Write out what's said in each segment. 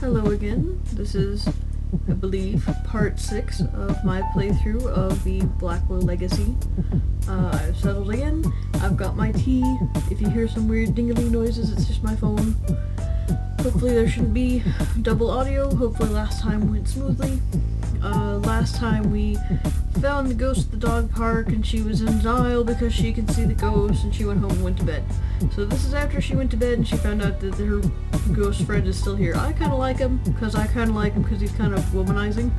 Hello again. This is, I believe, part 6 of my playthrough of the Blackwell Legacy. I've settled in, I've got my tea. If you hear some weird dingly noises, it's just my phone. Hopefully there shouldn't be double audio. Hopefully last time went smoothly. Last time we found the ghost at the dog park and she was in denial because she could see the ghost and she went home and went to bed. So this is after she went to bed and she found out that her ghost friend is still here. I kind of like him because he's kind of womanizing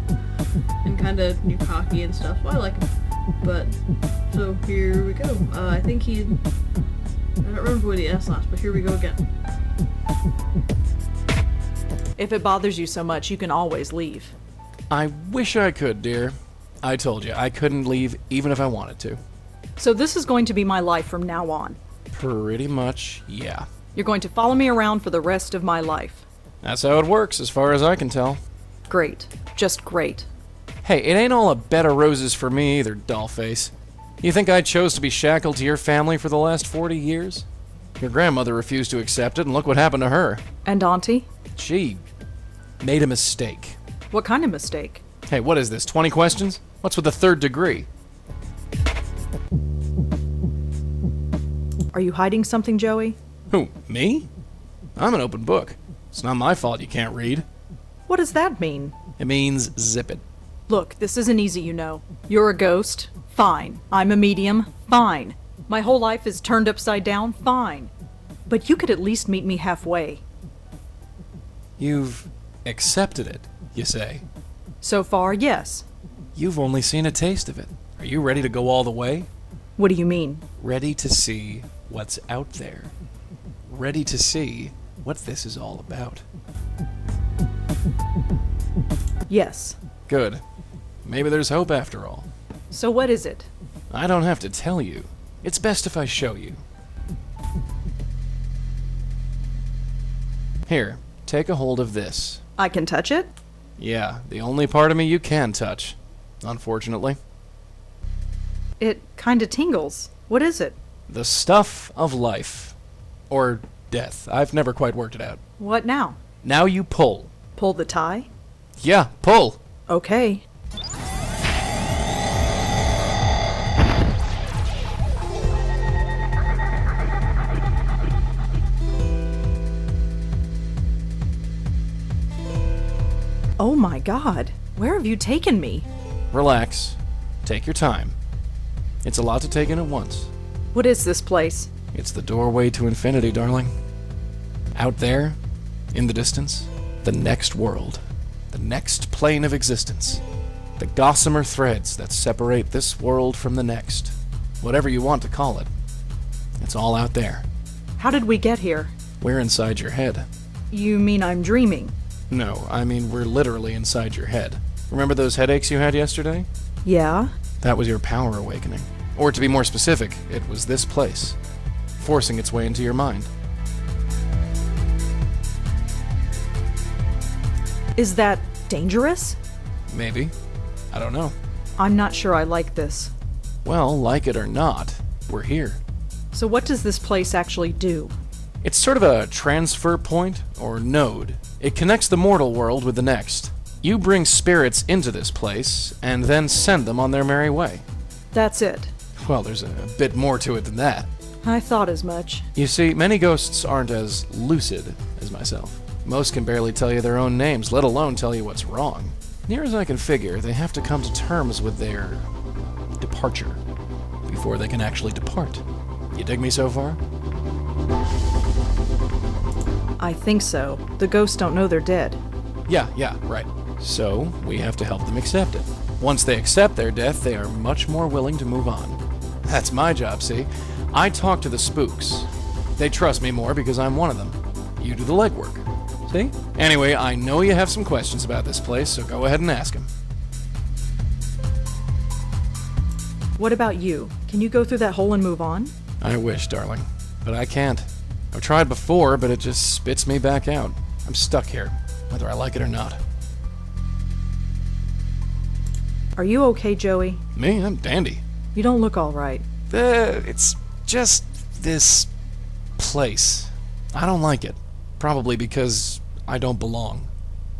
and kind of cocky and stuff. So I like him. But, so here we go. I think I don't remember what he asked last, but here we go again. If it bothers you so much, you can always leave. I wish I could, dear. I told you, I couldn't leave even if I wanted to. So this is going to be my life from now on. Pretty much, yeah. You're going to follow me around for the rest of my life. That's how it works, as far as I can tell. Great. Just great. Hey, it ain't all a bed of roses for me either, dollface. You think I chose to be shackled to your family for the last 40 years? Your grandmother refused to accept it, and look what happened to her. And Auntie? She made a mistake. What kind of mistake? Hey, what is this, 20 questions? What's with the third degree? Are you hiding something, Joey? Who, me? I'm an open book. It's not my fault you can't read. What does that mean? It means zip it. Look, this isn't easy, you know. You're a ghost? Fine. I'm a medium? Fine. My whole life is turned upside down? Fine. But you could at least meet me halfway. You've accepted it, you say? So far, yes. You've only seen a taste of it. Are you ready to go all the way? What do you mean? Ready to see what's out there. Ready to see what this is all about. Yes. Good. Maybe there's hope after all. So what is it? I don't have to tell you. It's best if I show you. Here, take a hold of this. I can touch it? Yeah, the only part of me you can touch, unfortunately. It kinda tingles. What is it? The stuff of life. Or death. I've never quite worked it out. What now? Now you pull. Pull the tie? Yeah, pull. Okay. Oh my God, where have you taken me? Relax. Take your time. It's a lot to take in at once. What is this place? It's the doorway to infinity, darling. Out there, in the distance, the next world. The next plane of existence. The gossamer threads that separate this world from the next. Whatever you want to call it. It's all out there. How did we get here? We're inside your head. You mean I'm dreaming? No, I mean we're literally inside your head. Remember those headaches you had yesterday? Yeah? That was your power awakening. Or to be more specific, it was this place, forcing its way into your mind. Is that dangerous? Maybe. I don't know. I'm not sure I like this. Well, like it or not, we're here. So what does this place actually do? It's sort of a transfer point, or node. It connects the mortal world with the next. You bring spirits into this place, and then send them on their merry way. That's it. Well, there's a bit more to it than that. I thought as much. You see, many ghosts aren't as lucid as myself. Most can barely tell you their own names, let alone tell you what's wrong. Near as I can figure, they have to come to terms with their departure before they can actually depart. You dig me so far? I think so. The ghosts don't know they're dead. Yeah, right. So, we have to help them accept it. Once they accept their death, they are much more willing to move on. That's my job, see? I talk to the spooks. They trust me more because I'm one of them. You do the legwork. See? Anyway, I know you have some questions about this place, so go ahead and ask them. What about you? Can you go through that hole and move on? I wish, darling. But I can't. I've tried before, but it just spits me back out. I'm stuck here, whether I like it or not. Are you okay, Joey? Me? I'm dandy. You don't look all right. It's just this place. I don't like it. Probably because I don't belong.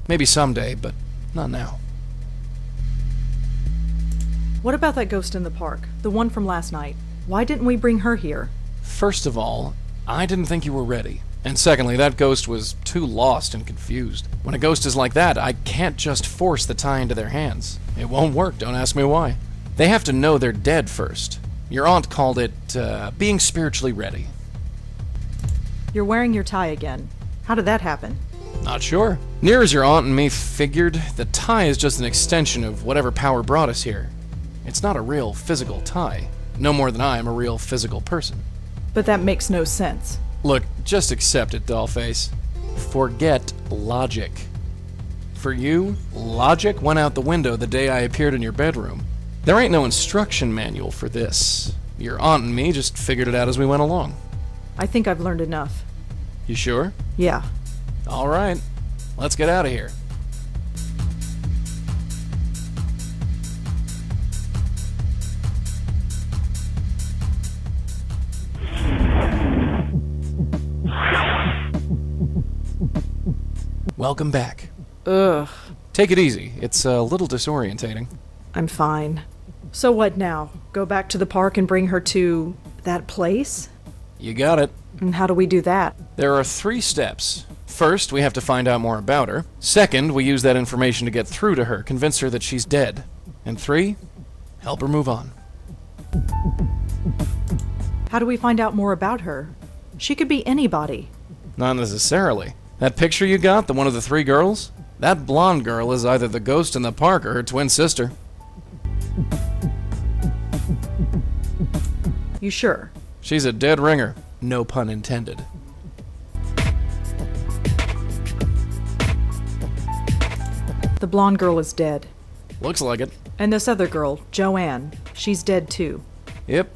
Maybe someday, but not now. What about that ghost in the park? The one from last night? Why didn't we bring her here? First of all, I didn't think you were ready. And secondly, that ghost was too lost and confused. When a ghost is like that, I can't just force the tie into their hands. It won't work, don't ask me why. They have to know they're dead first. Your aunt called it, being spiritually ready. You're wearing your tie again. How did that happen? Not sure. Near as your aunt and me figured, the tie is just an extension of whatever power brought us here. It's not a real physical tie. No more than I am a real physical person. But that makes no sense. Look, just accept it, dollface. Forget logic. For you, logic went out the window the day I appeared in your bedroom. There ain't no instruction manual for this. Your aunt and me just figured it out as we went along. I think I've learned enough. You sure? Yeah. All right. Let's get out of here. Welcome back. Ugh. Take it easy. It's a little disorientating. I'm fine. So what now? Go back to the park and bring her to that place? You got it. And how do we do that? There are 3 steps. First, we have to find out more about her. Second, we use that information to get through to her, convince her that she's dead. And 3, help her move on. How do we find out more about her? She could be anybody. Not necessarily. That picture you got, the one of the 3 girls? That blonde girl is either the ghost in the park or her twin sister. You sure? She's a dead ringer. No pun intended. The blonde girl is dead. Looks like it. And this other girl, Joanne, she's dead too. Yep.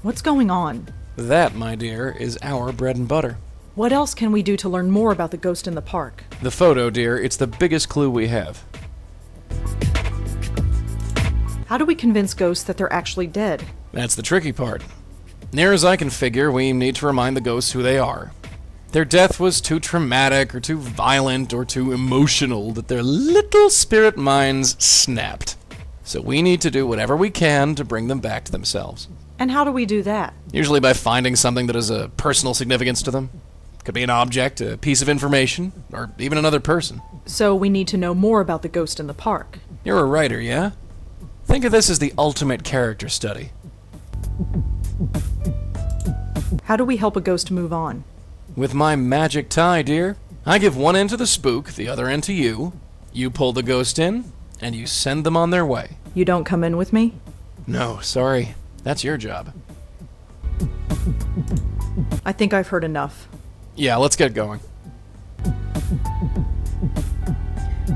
What's going on? That, my dear, is our bread and butter. What else can we do to learn more about the ghost in the park? The photo, dear, it's the biggest clue we have. How do we convince ghosts that they're actually dead? That's the tricky part. Near as I can figure, we need to remind the ghosts who they are. Their death was too traumatic or too violent or too emotional that their little spirit minds snapped. So we need to do whatever we can to bring them back to themselves. And how do we do that? Usually by finding something that has a personal significance to them. Could be an object, a piece of information, or even another person. So we need to know more about the ghost in the park. You're a writer, yeah? Think of this as the ultimate character study. How do we help a ghost move on? With my magic tie, dear. I give one end to the spook, the other end to you. You pull the ghost in, and you send them on their way. You don't come in with me? No, sorry. That's your job. I think I've heard enough. Yeah, let's get going.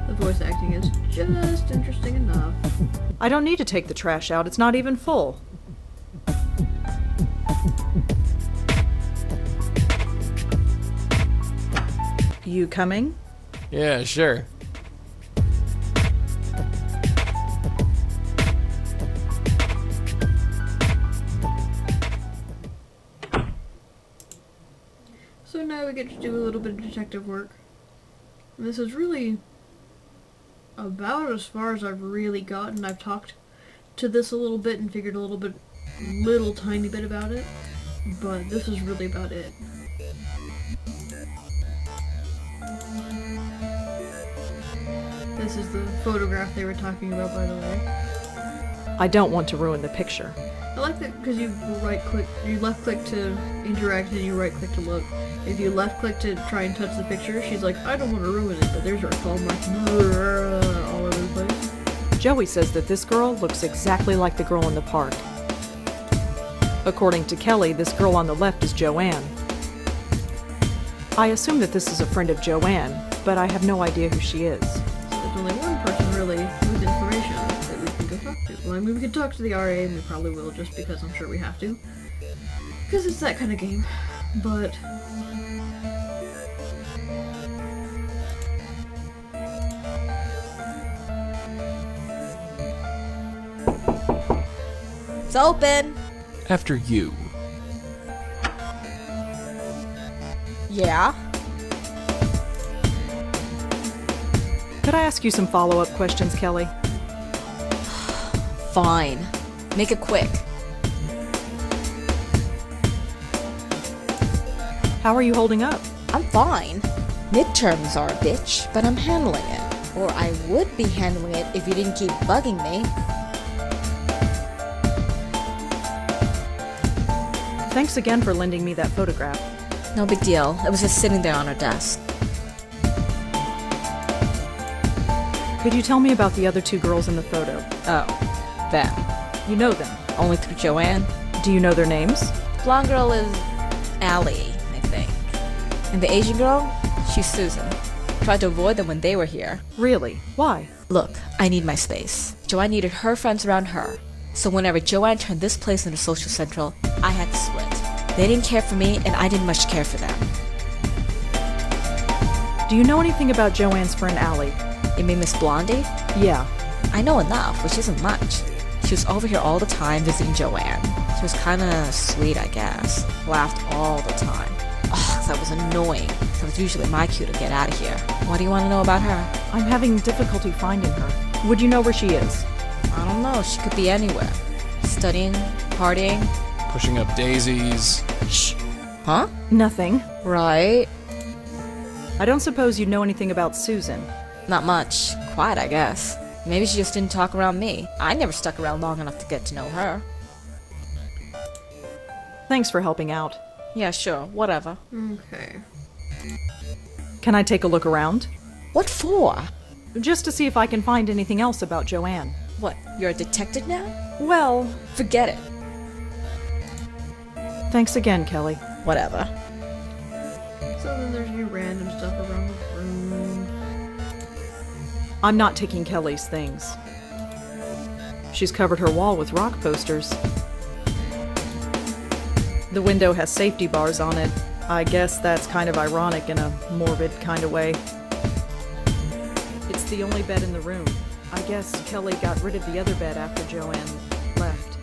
The voice acting is just interesting enough. I don't need to take the trash out, it's not even full. You coming? Yeah, sure. So now we get to do a little bit of detective work. And this is really about as far as I've really gotten. I've talked to this a little bit and figured a little tiny bit about it. But this is really about it. This is the photograph they were talking about, by the way. I don't want to ruin the picture. I like that because you left click to interact and you right click to look. If you left click to try and touch the picture, she's like, I don't want to ruin it, but there's her claw marks all over the place. Joey says that this girl looks exactly like the girl in the park. According to Kelly, this girl on the left is Joanne. I assume that this is a friend of Joanne, but I have no idea who she is. There's only one person really with information that we can go talk to. Well, I mean, we can talk to the RA, and we probably will just because I'm sure we have to. Because it's that kind of game. But it's open. After you. Yeah. Could I ask you some follow-up questions, Kelly? Fine. Make it quick. How are you holding up? I'm fine. Midterms are a bitch, but I'm handling it. Or I would be handling it if you didn't keep bugging me. Thanks again for lending me that photograph. No big deal. It was just sitting there on her desk. Could you tell me about the other two girls in the photo? Oh, them. You know them. Only through Joanne. Do you know their names? Blonde girl is Allie, I think. And the Asian girl? She's Susan. Tried to avoid them when they were here. Really? Why? Look, I need my space. Joanne needed her friends around her. So whenever Joanne turned this place into social central, I had to split. They didn't care for me, and I didn't much care for them. Do you know anything about Joanne's friend Allie? You mean Miss Blondie? Yeah. I know enough, which isn't much. She was over here all the time visiting Joanne. She was kinda sweet, I guess. Laughed all the time. Ugh, that was annoying. That was usually my cue to get out of here. What do you want to know about her? I'm having difficulty finding her. Would you know where she is? I don't know, she could be anywhere. Studying, partying. Pushing up daisies. Shh. Huh? Nothing. Right. I don't suppose you know anything about Susan. Not much. Quiet, I guess. Maybe she just didn't talk around me. I never stuck around long enough to get to know her. Thanks for helping out. Yeah, sure. Whatever. Okay. Can I take a look around? What for? Just to see if I can find anything else about Joanne. What, you're a detective now? Well, Forget it. thanks again, Kelly. Whatever. So then there's new random stuff around the room. I'm not taking Kelly's things. She's covered her wall with rock posters. The window has safety bars on it. I guess that's kind of ironic in a morbid kind of way. It's the only bed in the room. I guess Kelly got rid of the other bed after Joanne left.